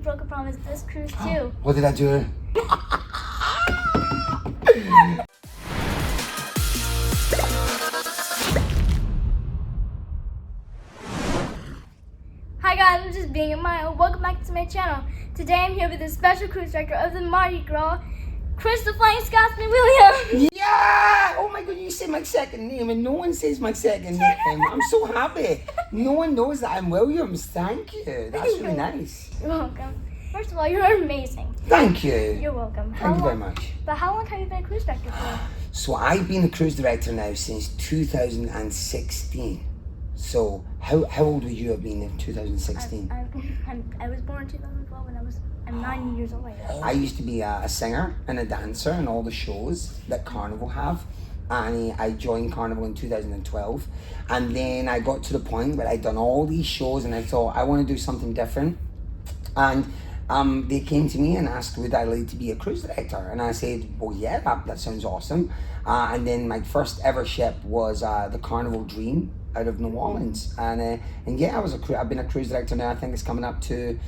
broke a promise this cruise too. What did I do? Hi guys, I'm just being Amaya. Welcome back to my channel. Today I'm here with the special cruise director of the Mardi Gras, Chris the Flying Scotsman Williams. Yeah! Oh my god, you say my second name and no one says my second name. I'm so happy. No one knows that I'm Williams. Thank you. That's really nice. You're welcome. First of all, you're amazing. Thank you. You're welcome. Thank you very much. But how long have you been a cruise director for? So I've been a cruise director now since 2016. So how old would you have been in 2016? I was born in 2012 and I'm 9 years old. I used to be a singer and a dancer in all the shows that Carnival have. And I joined Carnival in 2012. And then I got to the point where I'd done all these shows and I thought, I want to do something different. And they came to me and asked, would I like to be a cruise director? And I said, well, yeah, that sounds awesome. And then my first ever ship was the Carnival Dream out of New Orleans. And yeah, I've been a cruise director now. I think it's coming up to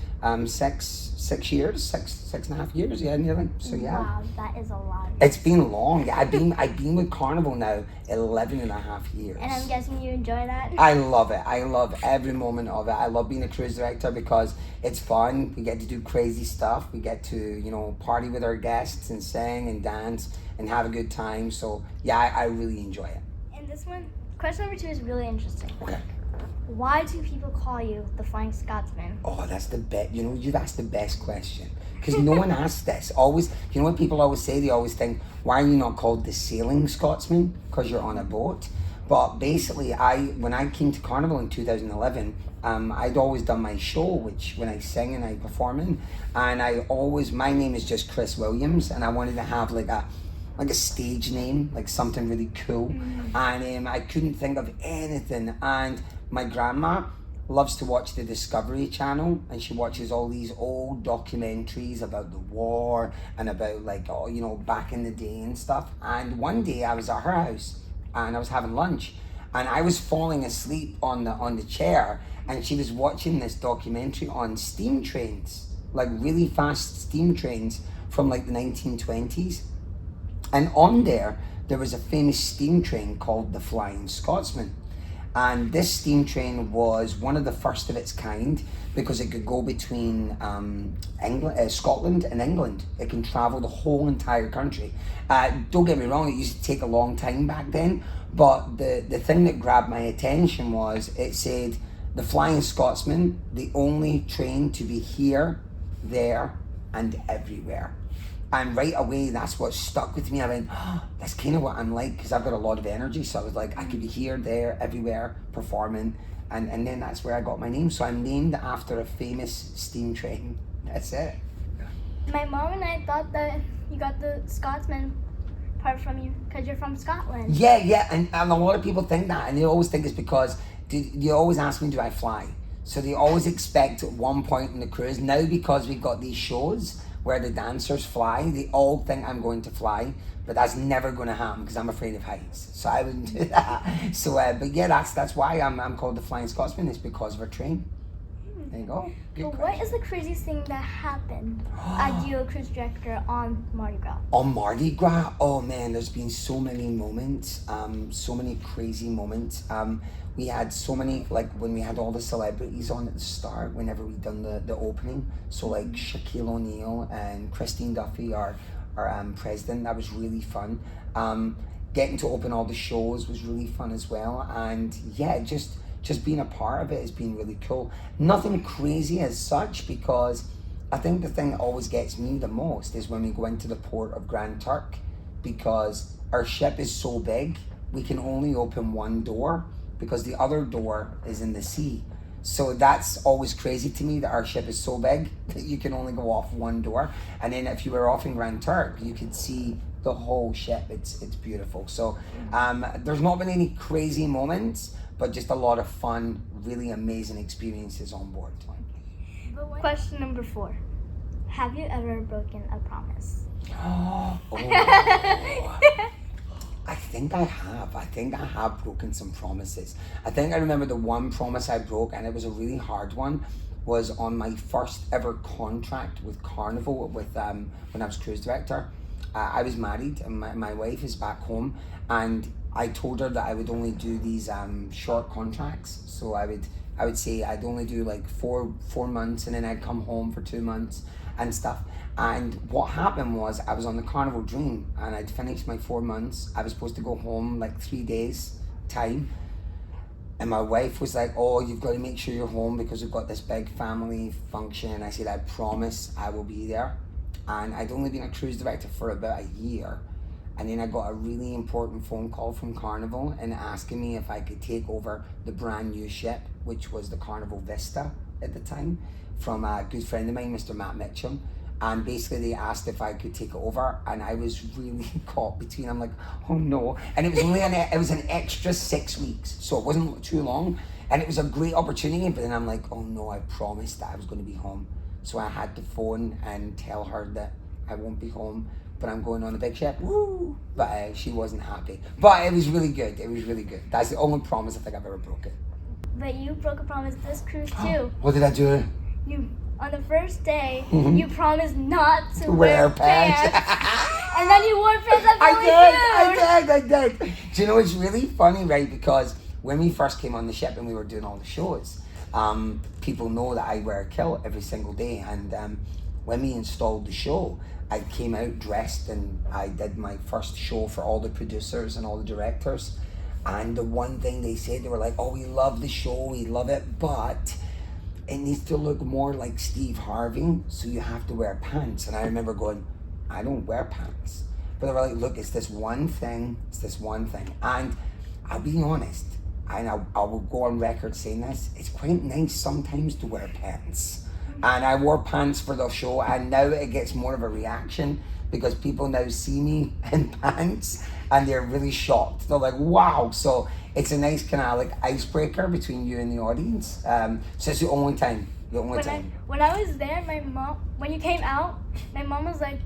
6 years, six and a half years, yeah, nearly. So yeah. Wow, that is a lot. It's been long. I've been with Carnival now 11 and a half years. And I'm guessing you enjoy that? I love it. I love every moment of it. I love being a cruise director because it's fun. We get to do crazy stuff. We get to, you know, party with our guests and sing and dance and have a good time. So yeah, I really enjoy it. And this one, question number 2 is really interesting. Okay. Why do people call you the Flying Scotsman? Oh, that's the best. You know, you've asked the best question because no one asks this. Always, you know what people always say? They always think, why are you not called the Sailing Scotsman? Because you're on a boat. But basically, when I came to Carnival in 2011, I'd always done my show, which when I sing and I perform in, and my name is just Chris Williams, and I wanted to have like a stage name, like something really cool. And I couldn't think of anything. And my grandma loves to watch the Discovery Channel, and she watches all these old documentaries about the war and about like, oh, you know, back in the day and stuff. And one day I was at her house and I was having lunch and I was falling asleep on the chair, and she was watching this documentary on steam trains, like really fast steam trains from like the 1920s. And on there was a famous steam train called the Flying Scotsman. And this steam train was one of the first of its kind because it could go between Scotland and England. It can travel the whole entire country. Don't get me wrong, it used to take a long time back then, but the thing that grabbed my attention was it said, the Flying Scotsman, the only train to be here, there, and everywhere. And right away, that's what stuck with me. I went, oh, that's kind of what I'm like, because I've got a lot of energy. So I was like, I could be here, there, everywhere, performing. And then that's where I got my name. So I'm named after a famous steam train. That's it. My mom and I thought that you got the Scotsman part from you because you're from Scotland. Yeah. And a lot of people think that. And they always think it's because, they always ask me, do I fly? So they always expect at one point in the cruise, now because we've got these shows where the dancers fly, they all think I'm going to fly, but that's never going to happen because I'm afraid of heights. So I wouldn't do that. So, but yeah, that's why I'm called the Flying Scotsman. It's because of our train. There you go. But what is the craziest thing that happened as you a cruise director on Mardi Gras? On Mardi Gras? Oh man, there's been so many moments, so many crazy moments. We had so many, like when we had all the celebrities on at the start, whenever we done the opening. So like Shaquille O'Neal and Christine Duffy, our president, that was really fun. Getting to open all the shows was really fun as well. And yeah, just being a part of it has been really cool. Nothing crazy as such, because I think the thing that always gets me the most is when we go into the port of Grand Turk, because our ship is so big, we can only open one door because the other door is in the sea. So that's always crazy to me, that our ship is so big that you can only go off one door. And then if you were off in Grand Turk, you could see the whole ship. It's beautiful. So there's not been any crazy moments, but just a lot of fun, really amazing experiences on board. Question number 4. Have you ever broken a promise? Oh. I think I have broken some promises. I think I remember the one promise I broke, and it was a really hard one. was on my first ever contract with Carnival when I was cruise director. I was married and my wife is back home, and I told her that I would only do these short contracts. So I would say I'd only do like four months, and then I'd come home for 2 months and stuff. And what happened was I was on the Carnival Dream and I'd finished my 4 months. I was supposed to go home like 3 days time. And my wife was like, oh, you've got to make sure you're home because we've got this big family function. And I said, I promise I will be there. And I'd only been a cruise director for about a year. And then I got a really important phone call from Carnival and asking me if I could take over the brand new ship, which was the Carnival Vista at the time, from a good friend of mine, Mr. Matt Mitchum. And basically they asked if I could take it over, and I was really caught between, I'm like, oh no. And it was only it was an extra 6 weeks, so it wasn't too long. And it was a great opportunity, but then I'm like, oh no, I promised that I was going to be home. So I had to phone and tell her that I won't be home, but I'm going on a big ship, woo! But she wasn't happy. But it was really good, it was really good. That's the only promise I think I've ever broken. But you broke a promise this cruise too. What did I do? On the first day, you promised not to wear pants. And then you wore pants at I did. Do you know, it's really funny, right? Because when we first came on the ship and we were doing all the shows, people know that I wear a kilt every single day. And when we installed the show, I came out dressed and I did my first show for all the producers and all the directors. And the one thing they said, they were like, oh, we love the show, we love it, but it needs to look more like Steve Harvey, so you have to wear pants. And I remember going, I don't wear pants. But they were like, look, it's this one thing. And I'll be honest, and I will go on record saying this, it's quite nice sometimes to wear pants. And I wore pants for the show, and now it gets more of a reaction because people now see me in pants and they're really shocked. They're like, wow. So it's a nice kind of like icebreaker between you and the audience. So it's the only time. When I was there, my mom, when you came out, my mom was like...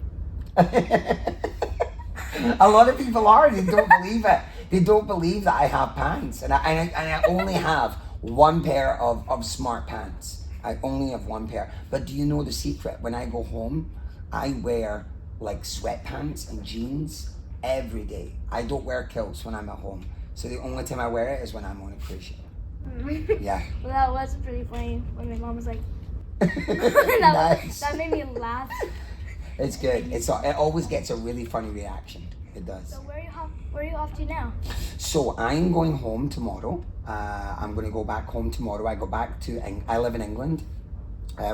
A lot of people are, they don't believe it. They don't believe that I have pants. And I only have one pair of smart pants. I only have one pair. But do you know the secret? When I go home, I wear like sweatpants and jeans every day. I don't wear kilts when I'm at home. So the only time I wear it is when I'm on a cruise ship. Yeah. Well, that was pretty funny when my mom was like... Nice. That made me laugh. It's good. It always gets a really funny reaction. It does. So where are you off to now? So I'm going home tomorrow. I'm going to go back home tomorrow. I live in England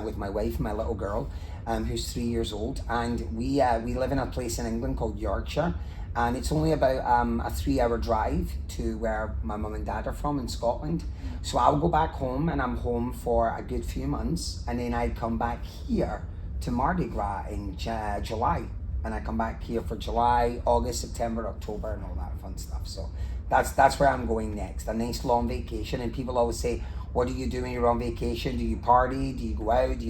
with my wife and my little girl, who's 3 years old, and we live in a place in England called Yorkshire, and it's only about a 3-hour drive to where my mum and dad are from in Scotland. So I'll go back home, and I'm home for a good few months, and then I come back here to Mardi Gras in July, and I come back here for July, August, September, October, and all that fun stuff. So that's where I'm going next, a nice long vacation. And people always say, what do you do when you're on vacation? Do you party? Do you go out?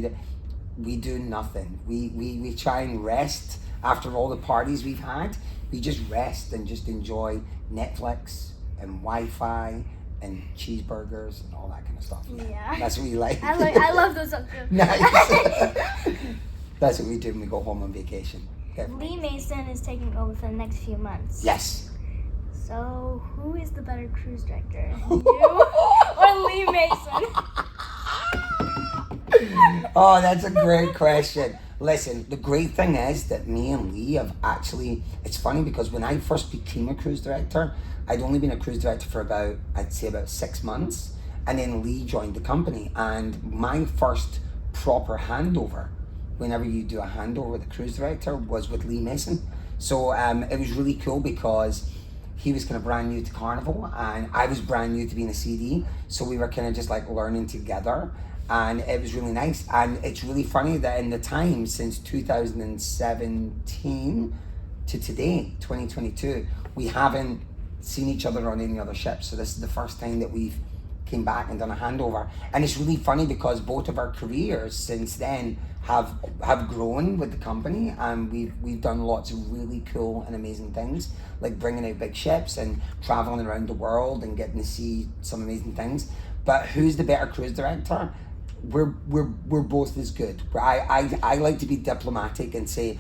We do nothing. We try and rest after all the parties we've had. We just rest and just enjoy Netflix and Wi-Fi and cheeseburgers and all that kind of stuff. Yeah. That's what we like. I love those stuff too. Nice. That's what we do when we go home on vacation. Definitely. Lee Mason is taking over for the next few months. Yes. So who is the better cruise director? You or Lee Mason? Oh, that's a great question. Listen, the great thing is that me and Lee have actually, it's funny because when I first became a cruise director, I'd only been a cruise director for about 6 months. And then Lee joined the company. And my first proper handover, whenever you do a handover with a cruise director, was with Lee Mason. So it was really cool because he was kind of brand new to Carnival and I was brand new to being a CD. So we were kind of just like learning together. And it was really nice. And it's really funny that in the time since 2017 to today, 2022, we haven't seen each other on any other ships. So this is the first time that we've came back and done a handover. And it's really funny because both of our careers since then have grown with the company, and we've done lots of really cool and amazing things, like bringing out big ships and traveling around the world and getting to see some amazing things. But who's the better cruise director? we're both as good. I like to be diplomatic and say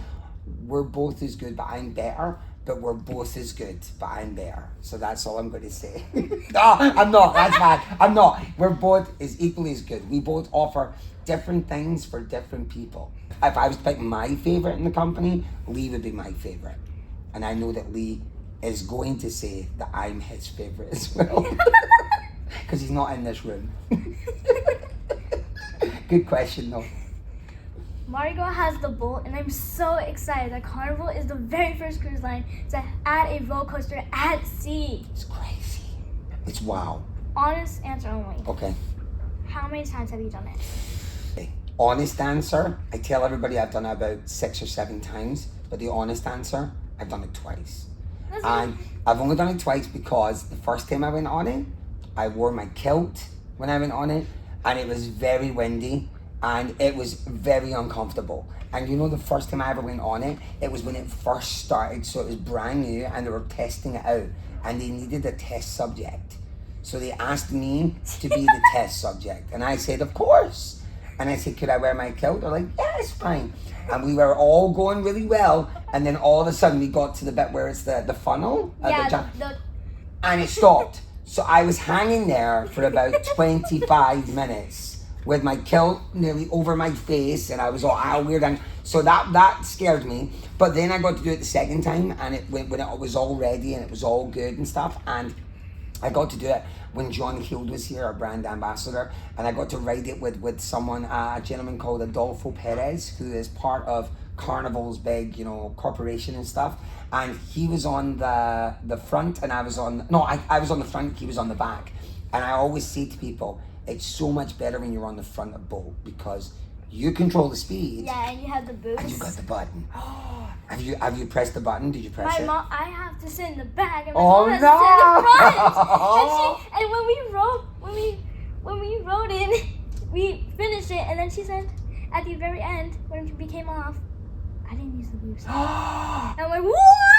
we're both as good, but I'm better. But we're both as good, but I'm better. So that's all I'm going to say. No, I'm not. That's bad. I'm not. We're both as equally as good. We both offer different things for different people. If I was to pick my favorite in the company, Lee would be my favorite. And I know that Lee is going to say that I'm his favorite as well. Because he's not in this room. Good question though. Mardi Gras has the boat, and I'm so excited that Carnival is the very first cruise line to add a roller coaster at sea. It's crazy. It's wow. Honest answer only. Okay. How many times have you done it? Okay. Honest answer, I tell everybody I've done it about 6 or 7 times, but the honest answer, I've done it twice. And I've only done it twice because the first time I went on it, I wore my kilt when I went on it, and it was very windy. And it was very uncomfortable. And you know, the first time I ever went on it, it was when it first started, so it was brand new, and they were testing it out, and they needed a test subject. So they asked me to be the test subject, and I said, of course. And I said, could I wear my kilt? They're like, yeah, it's fine. And we were all going really well, and then all of a sudden we got to the bit where it's the funnel. And it stopped. So I was hanging there for about 25 minutes. With my kilt nearly over my face, and I was all weird, and so that scared me. But then I got to do it the second time, and it when it was all ready and it was all good and stuff, and I got to do it when John Heald was here, our brand ambassador, and I got to ride it with someone, a gentleman called Adolfo Perez, who is part of Carnival's big, corporation and stuff. And he was on the front, and I was on the front, he was on the back. And I always say to people, it's so much better when you're on the front of boat because you control the speed. Yeah, and you have the boost. And you got the button. Have you pressed the button? Did you press it? My mom, I have to sit in the back, and my mom has to sit in the front. And when we rode in, we finished it, and then she said, at the very end, when we came off, I didn't use the boost. And I'm like, what?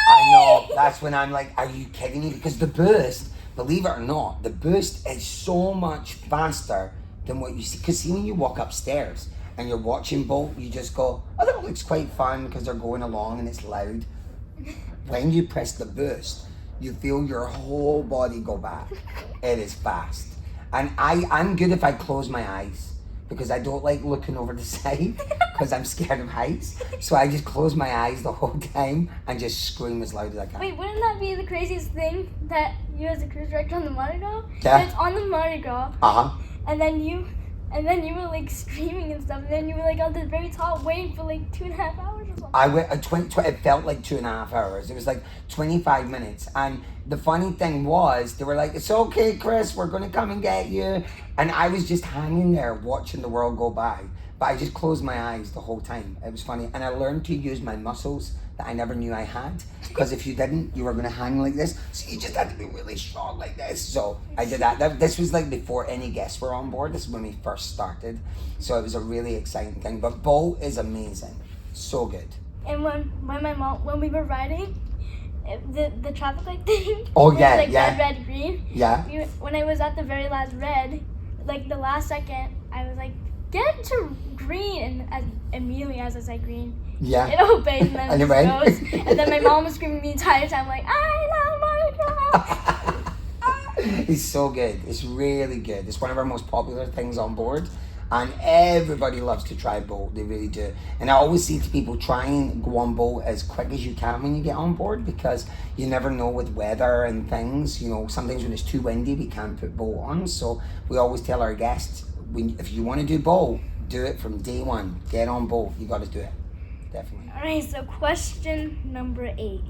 I know. That's when I'm like, are you kidding me? Because the boost, believe it or not, the boost is so much faster than what you see. Because see, when you walk upstairs and you're watching boat, you just go, oh, that looks quite fun because they're going along and it's loud. When you press the boost, you feel your whole body go back. It is fast. And I'm good if I close my eyes because I don't like looking over the side because I'm scared of heights. So I just close my eyes the whole time and just scream as loud as I can. Wait, wouldn't that be the craziest thing that you as a cruise director on the Mardi Gras? Yeah. It's on the Mardi Gras. And then you were like screaming and stuff, and then you were like on the very top waiting for like 2.5 hours or something. It felt like 2.5 hours. It was like 25 minutes. And the funny thing was, they were like, it's okay, Chris, we're going to come and get you. And I was just hanging there watching the world go by. But I just closed my eyes the whole time. It was funny. And I learned to use my muscles that I never knew I had. Because if you didn't, you were going to hang like this. So you just had to be really strong like this. So I did that. This was like before any guests were on board. This is when we first started. So it was a really exciting thing. But boat is amazing. So good. And when we were riding, the traffic light thing. Oh, was yeah, like yeah. red, green. Yeah. When I was at the very last red, like the last second, I was like, get to green, and immediately as I said green, yeah, it obeyed and then and it it went. goes. And then my mom was screaming the entire time like, I love Mardi Gras. It's so good. It's really good. It's one of our most popular things on board. And everybody loves to try boat. They really do. And I always say to people, try and go on boat as quick as you can when you get on board, because you never know with weather and things. Sometimes when it's too windy, we can't put boat on. So we always tell our guests, if you want to do boat, do it from day one. Get on boat. You got to do it. Definitely. All right, so question number 8.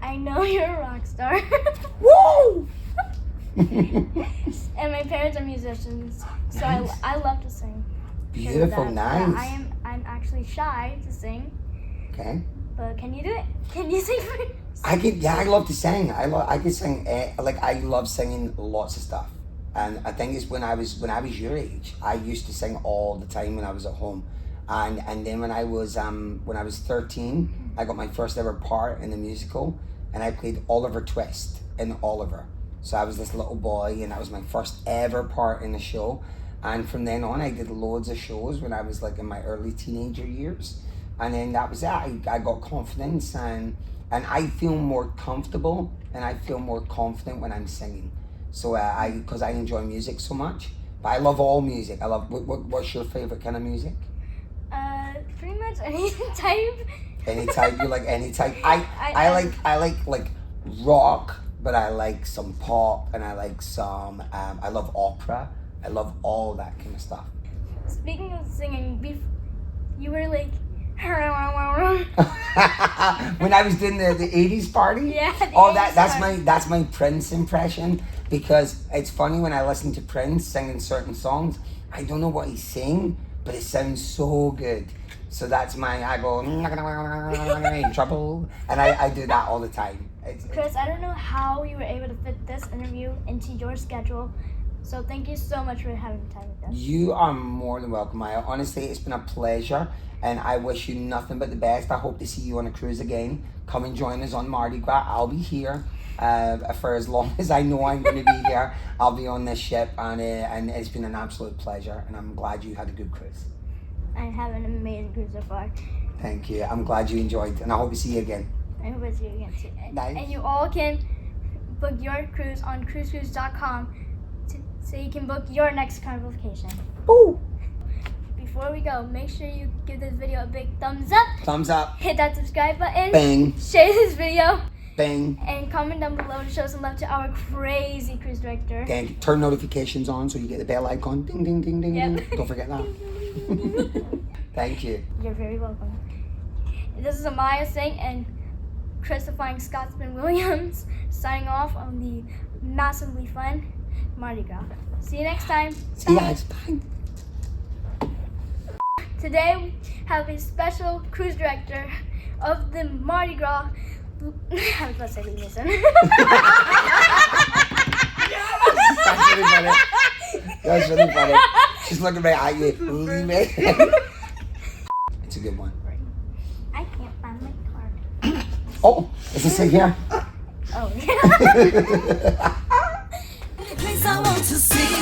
I know you're a rock star. Woo! And my parents are musicians, so Nice. I love to sing. Beautiful, nice. Yeah, I'm actually shy to sing. Okay. But can you do it? Can you sing for us? I love to sing. I can sing. I love singing lots of stuff. And I think it's when I was your age, I used to sing all the time when I was at home. And then when I was 13, I got my first ever part in a musical, and I played Oliver Twist in Oliver. So I was this little boy, and that was my first ever part in the show. And from then on, I did loads of shows when I was like in my early teenager years. And then that was it. I got confidence, and I feel more comfortable and I feel more confident when I'm singing. So because I enjoy music so much. But I love all music. I love, what's your favorite kind of music? Pretty much any type. Any type, you like any type? I like rock, but I like some pop, and I like some, I love opera. I love all that kind of stuff. Speaking of singing, you were like, when I was doing the 80s party? Yeah. That's my Prince impression, because it's funny when I listen to Prince singing certain songs, I don't know what he's saying, but it sounds so good. So that's I go, in trouble, and I do that all the time. Chris, I don't know how you were able to fit this interview into your schedule. So thank you so much for having time with us. You are more than welcome, Maya. Honestly, it's been a pleasure, and I wish you nothing but the best. I hope to see you on a cruise again. Come and join us on Mardi Gras. I'll be here for as long as I know I'm going to be here. I'll be on this ship, and it's been an absolute pleasure, and I'm glad you had a good cruise. I have an amazing cruise so far. Thank you. I'm glad you enjoyed, and I hope to see you again. I hope I see you again too. Nice. And you all can book your cruise on cruisecruise.com so you can book your next Carnival vacation. Ooh. Before we go, make sure you give this video a big thumbs up. Thumbs up. Hit that subscribe button. Bang. Share this video. Bang. And comment down below to show some love to our crazy cruise director. Gang, turn notifications on so you get the bell icon. Ding, ding, ding, ding, Yep. ding. Don't forget that. Thank you. You're very welcome. This is Amaya Singh and Christopher Scotsman Williams signing off on the massively fun Mardi Gras. See you next time. See you guys. Bye. Today we have a special cruise director of the Mardi Gras. I was about to say Mason. That's really funny. That's really funny. She's looking right at you. It's a good one. I can't find my card. Oh, is this it here? Oh. Place I want to see.